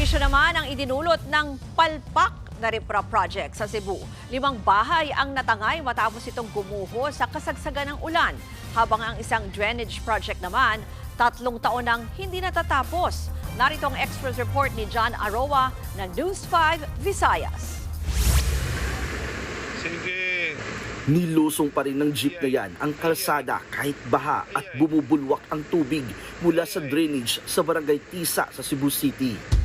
Serbisyo naman ang idinulot ng palpak na RIPRA project sa Cebu. 5 bahay ang natangay matapos itong gumuho sa kasagsagan ng ulan. Habang ang isang drainage project naman, 3 taon nang hindi natatapos. Narito ang express report ni John Aroa ng News 5 Visayas. Sige. Nilusong pa rin ng jeep na yan ang kalsada kahit baha at bumubulwak ang tubig mula sa drainage sa barangay Tisa sa Cebu City.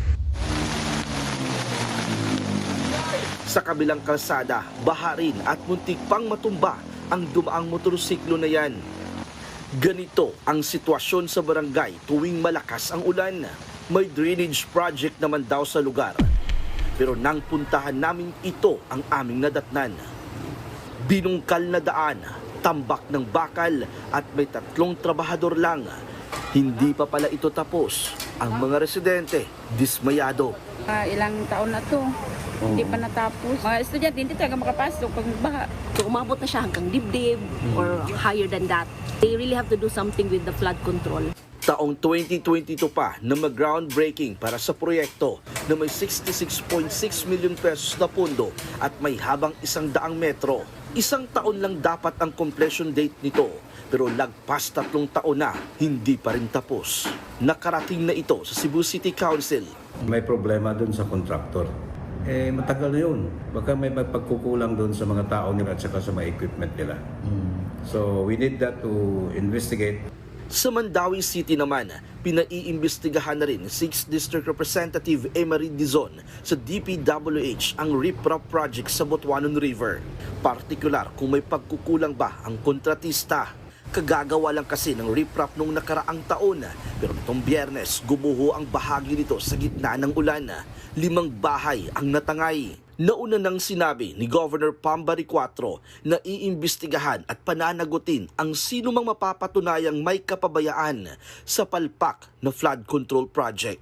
Sa kabilang kalsada, baha rin at muntik pang matumba ang dumaang motorsiklo na yan. Ganito ang sitwasyon sa barangay tuwing malakas ang ulan. May drainage project naman daw sa lugar. Pero nang puntahan namin ito ang aming nadatnan. Binungkal na daan, tambak ng bakal at may 3 trabahador lang. Hindi pa pala ito tapos. Ang mga residente, dismayado. Ilang taon na to. Hindi pa natapos. Mga estudyante hindi talaga makapasok pag baha. So umabot na siya hanggang dibdib or higher than that. They really have to do something with the flood control. Taong 2022 pa na mag-groundbreaking para sa proyekto na may 66.6 million pesos na pondo at may habang 100 metro. 1 taon lang dapat ang completion date nito, pero lagpas 3 taon na, hindi pa rin tapos. Nakarating na ito sa Cebu City Council. May problema doon sa contractor. Matagal na yun. Baka may pagkukulang doon sa mga tao nila at saka sa mga equipment nila. So we need that to investigate. Sa Mandawi City naman, pinaiimbestigahan na rin 6th District Representative Emery Dizon sa DPWH ang RIPRA project sa Butuanon River. Partikular kung may pagkukulang ba ang kontratista. Kagagawa lang kasi ng RIPRA noong nakaraang taon, pero nitong Biyernes gumuho ang bahagi nito sa gitna ng ulan. 5 bahay ang natangay. Nauna nang sinabi ni Governor Pambari IV na iimbestigahan at pananagutin ang sino mang mapapatunayang may kapabayaan sa palpak na flood control project.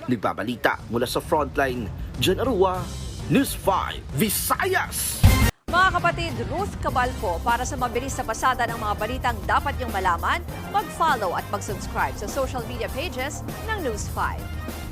Nagbabalita mula sa Frontline, John Arua, News 5 Visayas! Mga kapatid, Ruth Cabalco, para sa mabilis na pasada ng mga balitang dapat niyong malaman, mag-follow at mag-subscribe sa social media pages ng News 5.